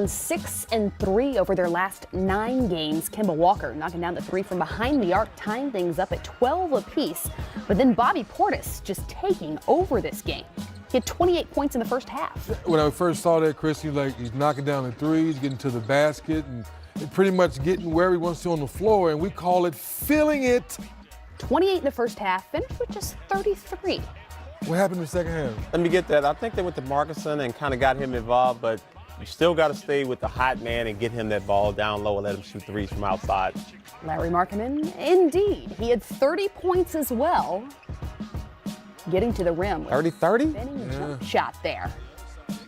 6 and 3 over their last 9 games. Kemba Walker knocking down the 3 from behind the arc, tying things up at 12 apiece. But then Bobby Portis just taking over this game. He had 28 points in the first half. When I first saw that, Chris, he's knocking down the threes, getting to the basket, and pretty much getting where he wants to on the floor, and we call it feeling it. 28 in the first half, finished with just 33. What happened in the second half? Let me get that. I think they went to Markinson and kind of got him involved, but you still got to stay with the hot man and get him that ball down low and let him shoot threes from outside. Larry Markkinen, indeed. He had 30 points as well. Getting to the rim. 30-30? Spinning jump shot there.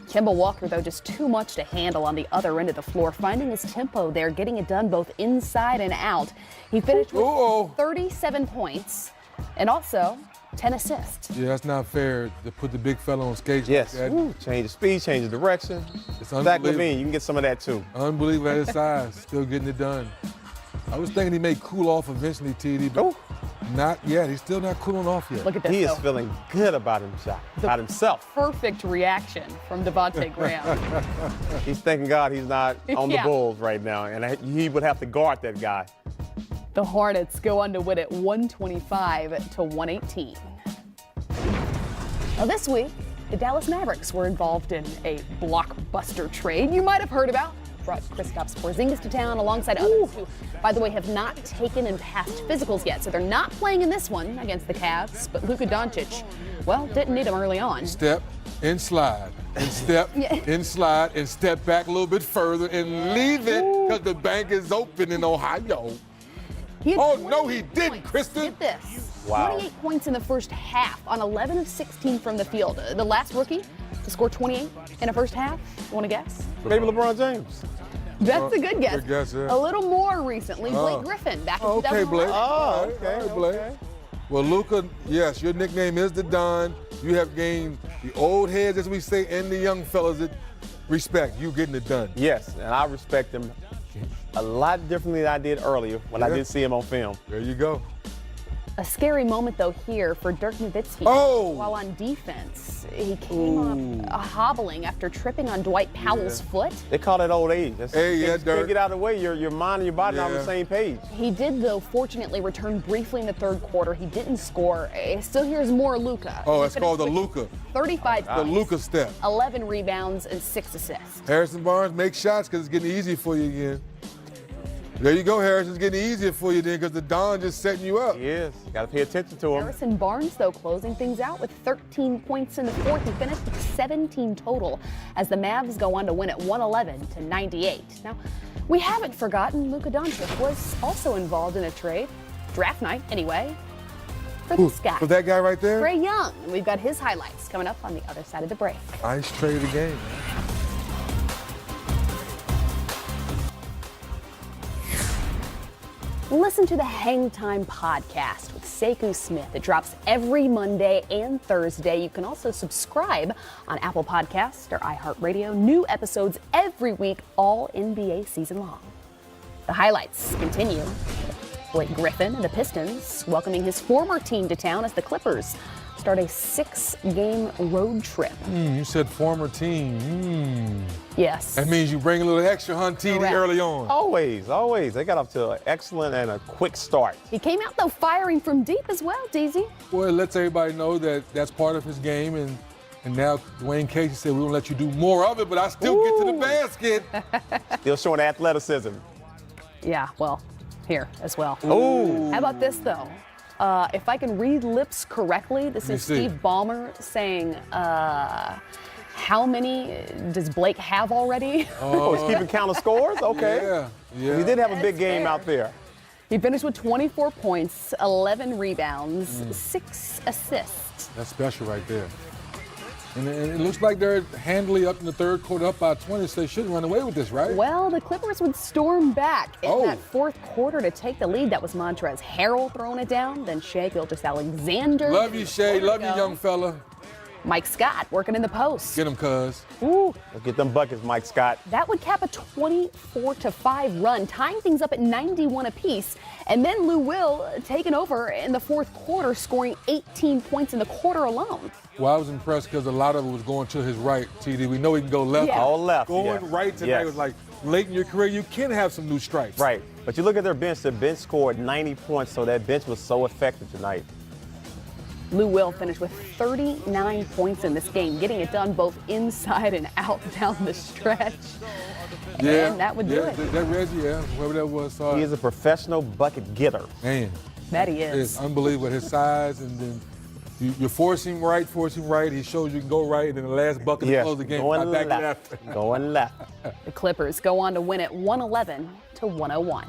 Kemba Walker, though, just too much to handle on the other end of the floor, finding his tempo there, getting it done both inside and out. He finished with 37 points and also 10 assists. Yeah, that's not fair to put the big fella on skates. Yes. Like that. Change the speed, change the direction. It's Zach LaVine, you can get some of that too. Unbelievable at his size, still getting it done. I was thinking he may cool off eventually, TD, but not yet. He's still not cooling off yet. Look at this. He is feeling good about himself. Perfect reaction from Devontae Graham. He's thanking God he's not on the Bulls right now, and he would have to guard that guy. The Hornets go on to win it 125-118. Now this week, the Dallas Mavericks were involved in a blockbuster trade you might have heard about. Brought Kristaps Porzingis to town alongside others who, by the way, have not taken and passed physicals yet. So they're not playing in this one against the Cavs. But Luka Doncic, well, didn't need him early on. Step and slide, and step and slide, and step back a little bit further and leave it because the bank is open in Ohio. Oh, no, he didn't, Kristen. Get this. Wow. 28 points in the first half on 11 of 16 from the field. The last rookie to score 28 in a first half. You want to guess? Maybe LeBron James. That's a good guess. Good guess, yeah. A little more recently, Blake Griffin back in 2011. Okay, Blake. Oh, Blake. Well, Luka, yes, your nickname is the Don. You have gained the old heads, as we say, and the young fellas that respect you getting it done. Yes, and I respect him a lot differently than I did earlier when I didn't see him on film. There you go. A scary moment, though, here for Dirk Nowitzki. While on defense, he came up hobbling after tripping on Dwight Powell's foot. They call that old age. Dirk. Can't get out of the way. Your mind and your body not on the same page. He did, though, fortunately return briefly in the third quarter. He didn't score. Still here's more Luka. Oh, it's called the Luka. 35 points. The Luka step. 11 rebounds and 6 assists. Harrison Barnes, make shots because it's getting easier for you again. There you go, Harris. It's getting easier for you then because the Don just setting you up. He is. Got to pay attention to him. Harrison Barnes, though, closing things out with 13 points in the fourth. He finished with 17 total as the Mavs go on to win at 111-98. Now, we haven't forgotten Luka Doncic was also involved in a trade, draft night anyway, for this guy. For that guy right there? Trae Young. We've got his highlights coming up on the other side of the break. Nice trade of the game, man. Listen to the Hang Time podcast with Sekou Smith. It drops every Monday and Thursday. You can also subscribe on Apple Podcasts or iHeartRadio. New episodes every week, all NBA season long. The highlights continue. Blake Griffin and the Pistons welcoming his former team to town as the Clippers start a 6-game road trip. You said former team. Yes. That means you bring a little extra, TD, early on. Always. They got off to an excellent and a quick start. He came out, though, firing from deep as well, DZ. Well, it lets everybody know that that's part of his game, and now Dwayne Casey said, we're going to let you do more of it, but I still get to the basket. Still showing athleticism. Yeah, well, here as well. Ooh. How about this, though? If I can read lips correctly, this is Steve Ballmer saying, how many does Blake have already? Oh, he's keeping count of scores? Okay. Yeah. He did have a big game out there. He finished with 24 points, 11 rebounds, 6 assists. That's special right there. And it looks like they're handily up in the third quarter, up by 20, so they shouldn't run away with this, right? Well, the Clippers would storm back in that fourth quarter to take the lead. That was Montrezl Harrell throwing it down, then Shai Gilgeous-Alexander. Love you, Shai. Love you, young fella. Mike Scott working in the post. Get him, cuz. Ooh. Get them buckets, Mike Scott. That would cap a 24-5 run, tying things up at 91 apiece. And then Lou Will taking over in the fourth quarter, scoring 18 points in the quarter alone. Well, I was impressed because a lot of it was going to his right, TD. We know he can go left. Yeah. All left. Going right tonight was like late in your career, you can have some new stripes. Right. But you look at their bench scored 90 points, so that bench was so effective tonight. Lou Will finished with 39 points in this game, getting it done both inside and out down the stretch. Yeah, And that would do it. That Reggie, whoever that was. He is a professional bucket getter. Man. That he is. It's unbelievable. His size, and then you force him right. He shows you can go right, and then the last bucket to close the game. Going back left. Going left. The Clippers go on to win it 111-101.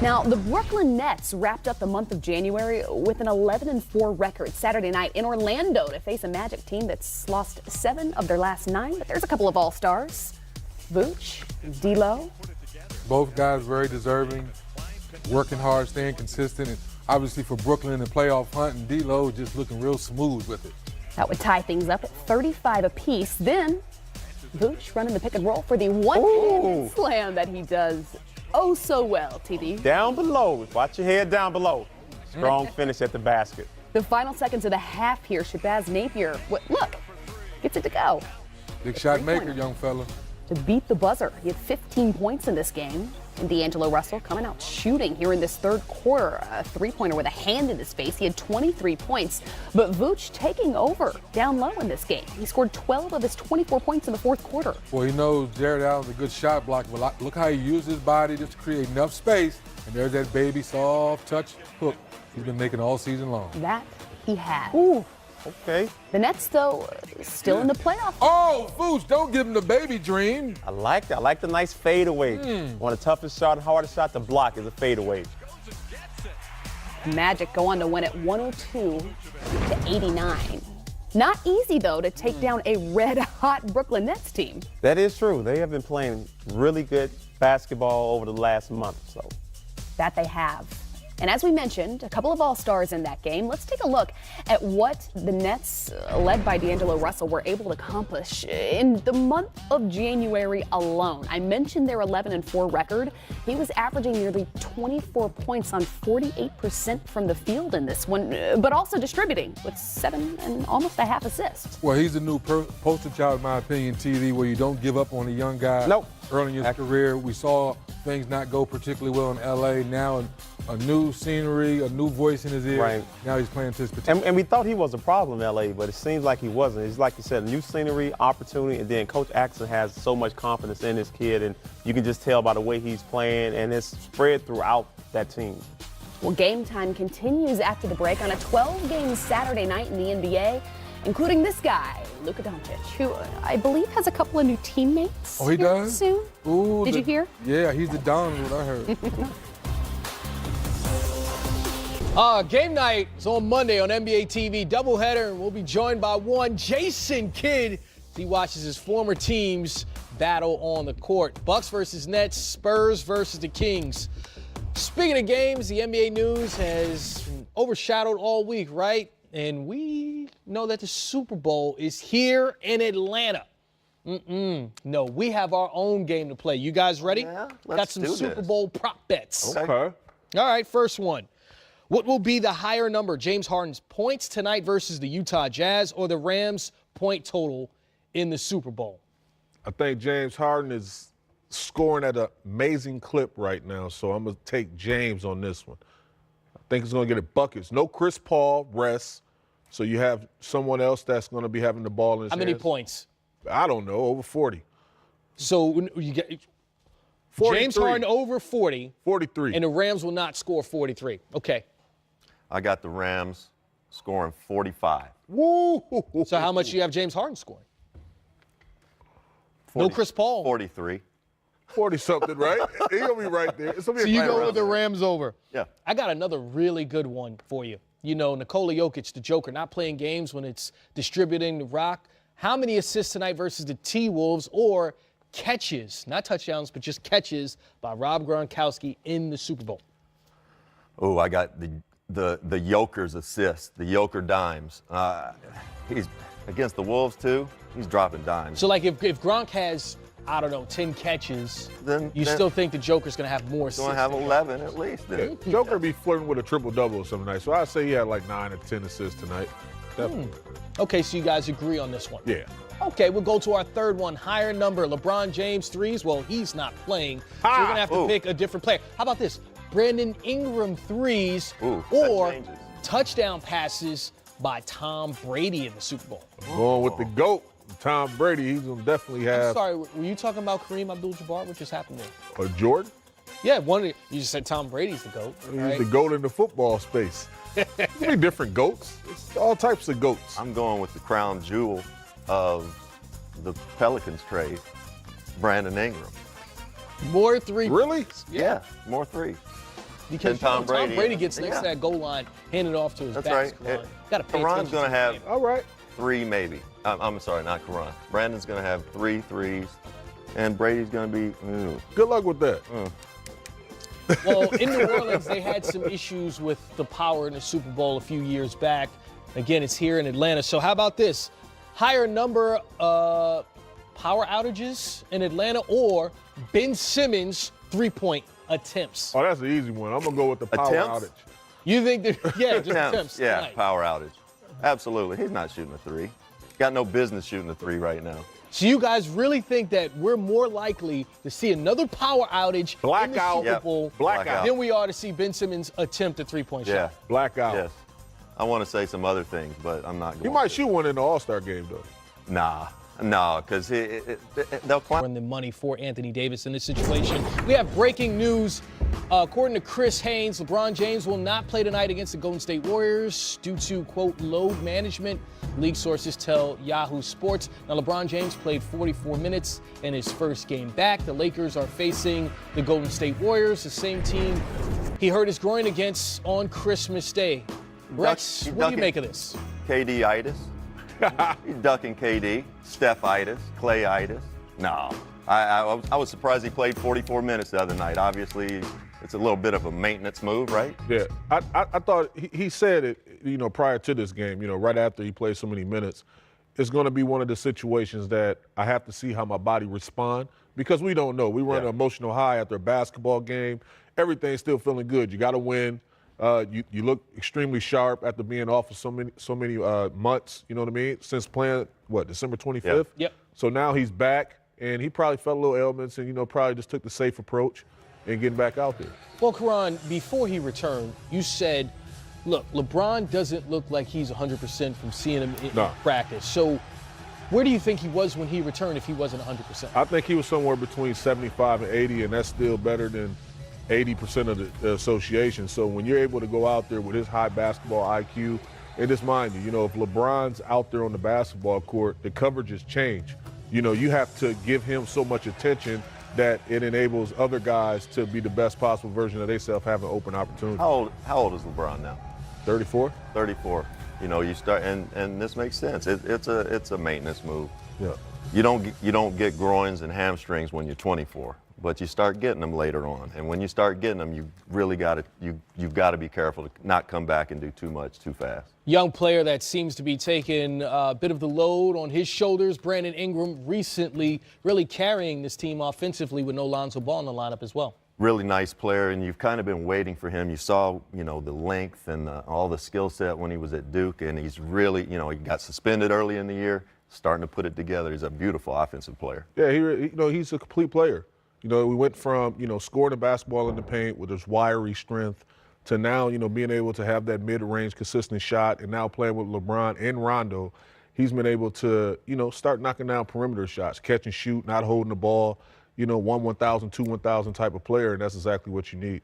Now, the Brooklyn Nets wrapped up the month of January with an 11-4 record Saturday night in Orlando to face a Magic team that's lost 7 of their last 9. But there's a couple of all-stars. Vooch, D'Lo. Both guys very deserving, working hard, staying consistent, and obviously for Brooklyn in the playoff hunt, and D'Lo just looking real smooth with it. That would tie things up at 35 apiece. Then Vooch running the pick and roll for the one-handed slam that he does oh so well, TD. Down below. Watch your head down below. Strong finish at the basket. The final seconds of the half here, Shabazz Napier, look, gets it to go. Big shot maker, young fella. To beat the buzzer. He had 15 points in this game. And D'Angelo Russell coming out shooting here in this third quarter. A three-pointer with a hand in his face. He had 23 points. But Vooch taking over down low in this game. He scored 12 of his 24 points in the fourth quarter. Well, he knows Jared Allen's a good shot blocker, but look how he used his body just to create enough space. And there's that baby soft touch hook he's been making all season long. That he had. Ooh. Okay. The Nets, though, still in the playoffs. Oh, Vooch, don't give him the baby dream. I like that. I like the nice fadeaway. One of the toughest shot and hardest shot to block is a fadeaway. Magic go on to win it 102-89. Not easy, though, to take down a red-hot Brooklyn Nets team. That is true. They have been playing really good basketball over the last month or so. That they have. And as we mentioned, a couple of all-stars in that game. Let's take a look at what the Nets, led by D'Angelo Russell, were able to accomplish in the month of January alone. I mentioned their 11-4 record. He was averaging nearly 24 points on 48% from the field in this one, but also distributing with 7 and almost a half assists. Well, he's the new poster child, in my opinion, TD, where you don't give up on a young guy. Nope. Early in his career, we saw things not go particularly well in L.A. Now a new scenery, a new voice in his ear. Right. Now he's playing to his potential. And we thought he was a problem in L.A., but it seems like he wasn't. It's like you said, new scenery, opportunity, and then Coach Axel has so much confidence in this kid, and you can just tell by the way he's playing, and it's spread throughout that team. Well, game time continues after the break on a 12-game Saturday night in the NBA, including this guy, Rookie Doncic, who I believe has a couple of new teammates. Oh, he does? Soon. Ooh, Did you hear? Yeah, he's the Don, what I heard. Game night is on Monday on NBA TV, doubleheader, and we'll be joined by one Jason Kidd. He watches his former teams battle on the court. Bucks versus Nets, Spurs versus the Kings. Speaking of games, the NBA news has overshadowed all week, right? And we know that the Super Bowl is here in Atlanta. No, we have our own game to play. You guys ready? Yeah, Got some Super Bowl prop bets. Okay. All right, first one. What will be the higher number, James Harden's points tonight versus the Utah Jazz or the Rams' point total in the Super Bowl? I think James Harden is scoring at an amazing clip right now, so I'm going to take James on this one. I think he's going to get it buckets. No Chris Paul, rest, so you have someone else that's going to be having the ball in his hands. How many points? I don't know, over 40. So you get 43. James Harden over 40. 43. And the Rams will not score 43. Okay. I got the Rams scoring 45. Woo! So how much do you have James Harden scoring? 40, No Chris Paul. 43. 40-something, right? He'll be right there. It's gonna be So you go with the Rams over. Yeah. I got another really good one for you. You know, Nikola Jokic, the Joker, not playing games when it's distributing the rock. How many assists tonight versus the T-Wolves or catches, not touchdowns, but just catches by Rob Gronkowski in the Super Bowl? Oh, I got the the Joker's assist, the Joker dimes. He's against the Wolves too. He's dropping dimes. So like if Gronk has, I don't know, 10 catches, then still think the Joker's going to have more assists? Going to have 11 at least. Yeah, Joker be flirting with a triple-double some nights. So I'd say he had like 9 or 10 assists tonight. Definitely. Okay, so you guys agree on this one? Yeah. Okay, we'll go to our third one. Higher number, LeBron James threes. Well, he's not playing, so we're going to have to pick a different player. How about this? Brandon Ingram threes or touchdown passes by Tom Brady in the Super Bowl. Going with the GOAT, Tom Brady. He's going to definitely have. I'm sorry, were you talking about Kareem Abdul-Jabbar? What just happened there? Jordan? Yeah, you just said Tom Brady's the GOAT. He's the GOAT in the football space. There's be different GOATs. It's all types of GOATs. I'm going with the crown jewel of the Pelicans trade, Brandon Ingram. More three. Really? Yeah, more threes. Because Tom Brady gets next to that goal line, handed off to his back. That's right. Karan's going to have 3 maybe. I'm sorry, not Karan. Brandon's going to have 3 threes, and Brady's going to be. Good luck with that. Well, in New Orleans, they had some issues with the power in the Super Bowl a few years back. Again, it's here in Atlanta. So how about this? Higher number of power outages in Atlanta or Ben Simmons three-point attempts? Oh, that's an easy one. I'm going to go with the power outage. You think that, just attempts. Yeah, tonight. Power outage. Absolutely. He's not shooting a 3. Got no business shooting a 3 right now. So you guys really think that we're more likely to see another power outage in the Super Bowl than we are to see Ben Simmons attempt a three-point shot? Blackout. Yes. I want to say some other things, but I'm not going to. He might shoot one in the All-Star game, though. Nah, because they'll climb. The money for Anthony Davis in this situation. We have breaking news. According to Chris Haynes, LeBron James will not play tonight against the Golden State Warriors due to, quote, load management. League sources tell Yahoo Sports. Now, LeBron James played 44 minutes in his first game back. The Lakers are facing the Golden State Warriors, the same team he hurt his groin against on Christmas Day. Rex, what do you make of this? KD-itis. He's ducking KD. Steph-itis. Clay-itis. No. I was surprised he played 44 minutes the other night. Obviously, it's a little bit of a maintenance move, right? Yeah. I thought he said it, prior to this game, right after he played so many minutes, it's going to be one of the situations that I have to see how my body respond because we don't know. We run an emotional high after a basketball game. Everything's still feeling good. You got to win. You look extremely sharp after being off for so many months, you know what I mean? Since playing, December 25th? Yep. So now he's back, and he probably felt a little ailments and, probably just took the safe approach and getting back out there. Well, Karan, before he returned, you said, look, LeBron doesn't look like he's 100% from seeing him in practice. So where do you think he was when he returned if he wasn't 100%? I think he was somewhere between 75 and 80, and that's still better than 80% of the association. So when you're able to go out there with his high basketball IQ, and just mind you, if LeBron's out there on the basketball court, the coverages change. You have to give him so much attention that it enables other guys to be the best possible version of themselves, have an open opportunity. How old is LeBron now? 34. 34. You start, and this makes sense. It's a maintenance move. Yeah. You don't get groins and hamstrings when you're 24. But you start getting them later on, and when you start getting them, you really you've got to be careful to not come back and do too much too fast. Young player that seems to be taking a bit of the load on his shoulders. Brandon Ingram recently really carrying this team offensively with no Lonzo Ball in the lineup as well. Really nice player, and you've kind of been waiting for him. You saw, the length and all the skill set when he was at Duke, and he's really, he got suspended early in the year, starting to put it together. He's a beautiful offensive player. Yeah, he's a complete player. We went from, scoring the basketball in the paint with his wiry strength to now, being able to have that mid-range consistent shot, and now playing with LeBron and Rondo, he's been able to, start knocking down perimeter shots, catch and shoot, not holding the ball, 1,000, 1,000 type of player, and that's exactly what you need.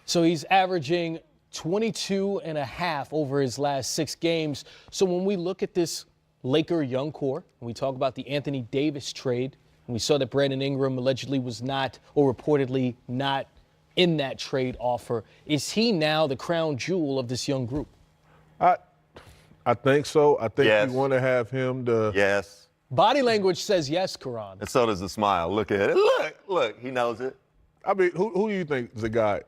So he's averaging 22.5 over his last 6 games. So when we look at this Laker young core, and we talk about the Anthony Davis trade, and we saw that Brandon Ingram allegedly was not, or reportedly not, in that trade offer. Is he now the crown jewel of this young group? I think so. I think Yes. you want to have him to. Yes. Body language says yes, Karan. And so does the smile. Look at it. Look, he knows it. I mean, who do you think is the guy,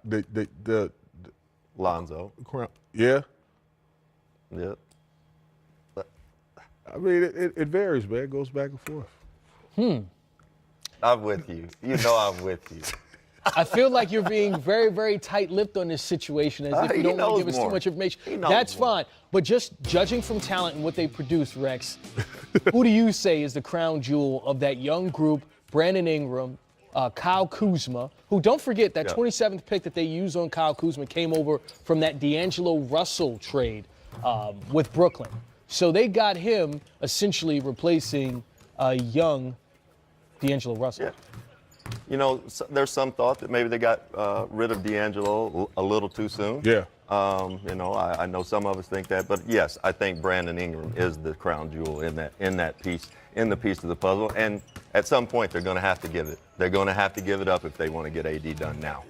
Lonzo. Yeah. Yeah. I mean, it varies, man. It goes back and forth. I'm with you. You know I'm with you. I feel like you're being very, very tight-lipped on this situation, as if you don't want to give us too much information. That's fine. But just judging from talent and what they produce, Rex, who do you say is the crown jewel of that young group? Brandon Ingram, Kyle Kuzma, who, don't forget, that 27th pick that they used on Kyle Kuzma came over from that D'Angelo Russell trade with Brooklyn. So they got him essentially replacing a young D'Angelo Russell. Yeah. You know, there's some thought that maybe they got rid of D'Angelo a little too soon. Yeah. You know, I know some of us think that, but yes, I think Brandon Ingram is the crown jewel in that piece, in the piece of the puzzle. And at some point, they're going to have to give it. They're going to have to give it up if they want to get AD done now.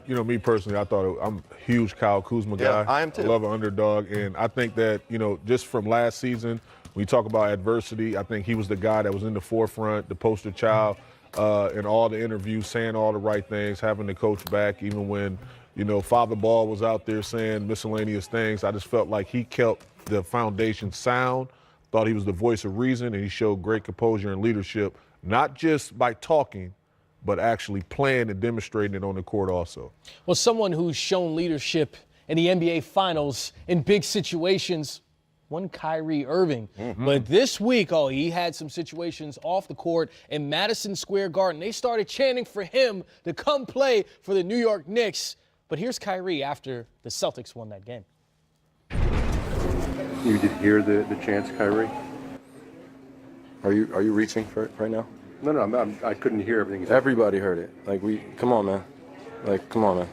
Me personally, I'm a huge Kyle Kuzma guy. Yeah, I am too. I love an underdog, and I think that, you know, just from last season, when you talk about adversity, I think he was the guy that was in the forefront, the poster child. In all the interviews, saying all the right things, having the coach back, even when, you know, Father Ball was out there saying miscellaneous things. I just felt like he kept the foundation sound, thought he was the voice of reason, and he showed great composure and leadership, not just by talking, but actually playing and demonstrating it on the court also. Well, someone who's shown leadership in the NBA Finals in big situations, one Kyrie Irving. But this week, he had some situations off the court in Madison Square Garden. They started chanting for him to come play for the New York Knicks. But here's Kyrie after the Celtics won that game. You did hear the chants, Kyrie? Are you reaching for it right now? No, I couldn't hear everything. Everybody heard it. Come on, man. Come on, man.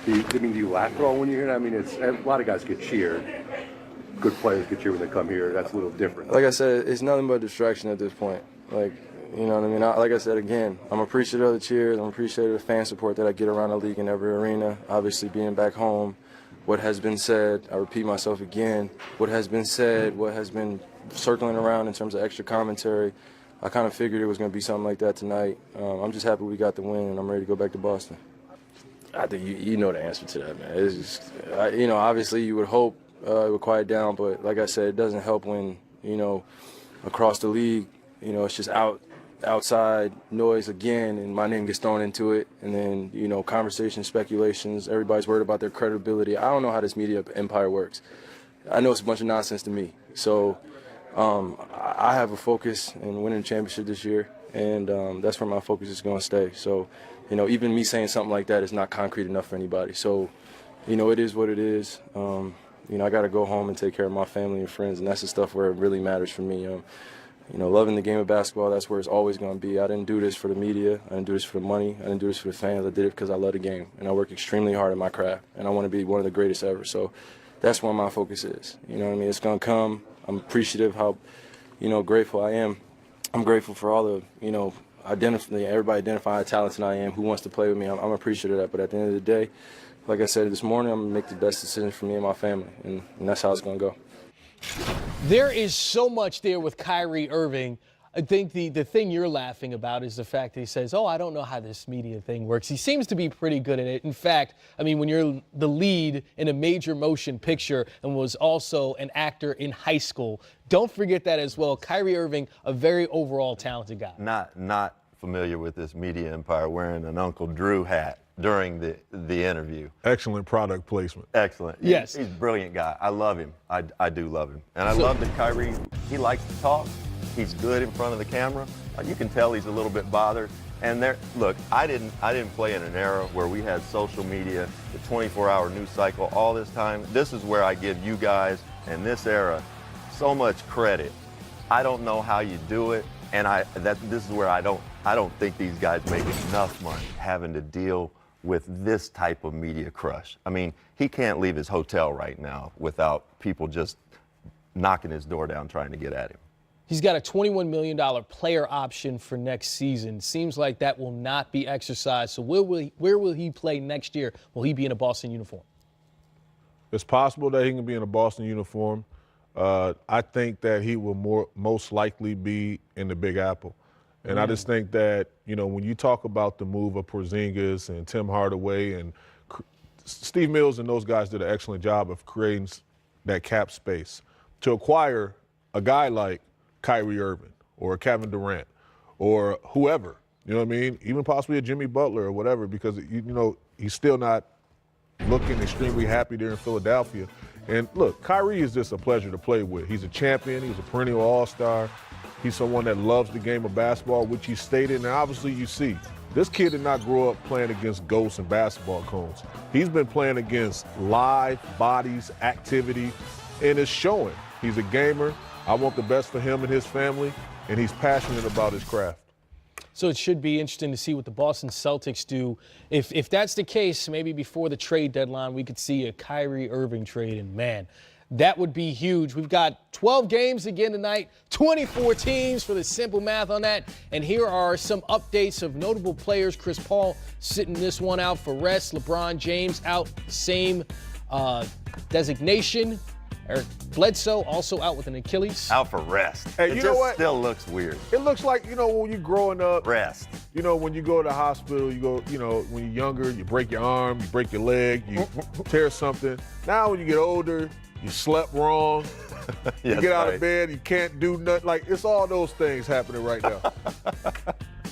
Do you laugh at all when you hear it? I mean, a lot of guys get cheered. Good players get cheered when they come here. That's a little different. Like I said, it's nothing but distraction at this point. You know what I mean? Like I said, again, I'm appreciative of the cheers. I'm appreciative of the fan support that I get around the league in every arena. Obviously, being back home, what has been said, I repeat myself again, what has been said, what has been circling around in terms of extra commentary, I kind of figured it was going to be something like that tonight. I'm just happy we got the win, and I'm ready to go back to Boston. I think you know the answer to that, man. It's just, obviously you would hope it would quiet down, but like I said, it doesn't help when, across the league, it's just outside noise again, and my name gets thrown into it, and then, conversations, speculations, everybody's worried about their credibility. I don't know how this media empire works. I know it's a bunch of nonsense to me. So I have a focus in winning the championship this year, and that's where my focus is going to stay. So, even me saying something like that is not concrete enough for anybody. So, it is what it is. I got to go home and take care of my family and friends, and that's the stuff where it really matters for me. Loving the game of basketball, that's where it's always going to be. I didn't do this for the media. I didn't do this for the money. I didn't do this for the fans. I did it because I love the game, and I work extremely hard at my craft, and I want to be one of the greatest ever. So that's where my focus is. You know what I mean? It's going to come. I'm appreciative how, grateful I am. I'm grateful for all the, everybody identifying the talents that I am, who wants to play with me. I'm appreciative of that. But at the end of the day, like I said this morning, I'm going to make the best decision for me and my family, and that's how it's going to go. There is so much there with Kyrie Irving. I think the thing you're laughing about is the fact that he says, I don't know how this media thing works. He seems to be pretty good at it. In fact, when you're the lead in a major motion picture and was also an actor in high school, don't forget that as well. Kyrie Irving, a very overall talented guy. Not familiar with this media empire, wearing an Uncle Drew hat during the interview. Excellent product placement. Excellent. Yes. He's a brilliant guy. I love him. I do love him. And I love that Kyrie, he likes to talk. He's good in front of the camera. You can tell he's a little bit bothered. And look, I didn't play in an era where we had social media, the 24-hour news cycle, all this time. This is where I give you guys and this era so much credit. I don't know how you do it, and this is where I don't think these guys make enough money having to deal with this type of media crush. He can't leave his hotel right now without people just knocking his door down trying to get at him. He's got a $21 million player option for next season. Seems like that will not be exercised. So where will he play next year? Will he be in a Boston uniform? It's possible that he can be in a Boston uniform. I think that he will most likely be in the Big Apple. And I just think that, when you talk about the move of Porzingis and Tim Hardaway and Steve Mills and those guys did an excellent job of creating that cap space to acquire a guy like Kyrie Irving or Kevin Durant or whoever, you know what I mean? Even possibly a Jimmy Butler or whatever, because, you know, he's still not looking extremely happy there in Philadelphia. And look, Kyrie is just a pleasure to play with. He's a champion. He's a perennial all-star. He's someone that loves the game of basketball, which he stated. And obviously you see, this kid did not grow up playing against ghosts and basketball cones. He's been playing against live bodies, activity, and it's showing. He's a gamer. I want the best for him and his family, and he's passionate about his craft. So it should be interesting to see what the Boston Celtics do. If that's the case, maybe before the trade deadline, we could see a Kyrie Irving trade. And, man, that would be huge. We've got 12 games again tonight, 24 teams for the simple math on that. And here are some updates of notable players. Chris Paul sitting this one out for rest. LeBron James out, same designation. Eric Bledsoe also out with an Achilles. Out for rest. Hey, you know what? Still looks weird. It looks like, you know, when you're growing up. Rest. You know, when you go to the hospital, you go, you know, when you're younger, you break your arm, you break your leg, you tear something. Now when you get older, you slept wrong. Yes, you get out right. of bed, you can't do nothing. Like, it's all those things happening right now.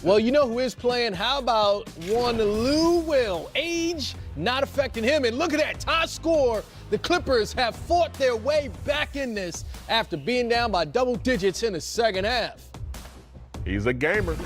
Well, you know who is playing? How about one Lou Will? Age not affecting him. And look at that, tie score. The Clippers have fought their way back in this after being down by double digits in the second half. He's a gamer.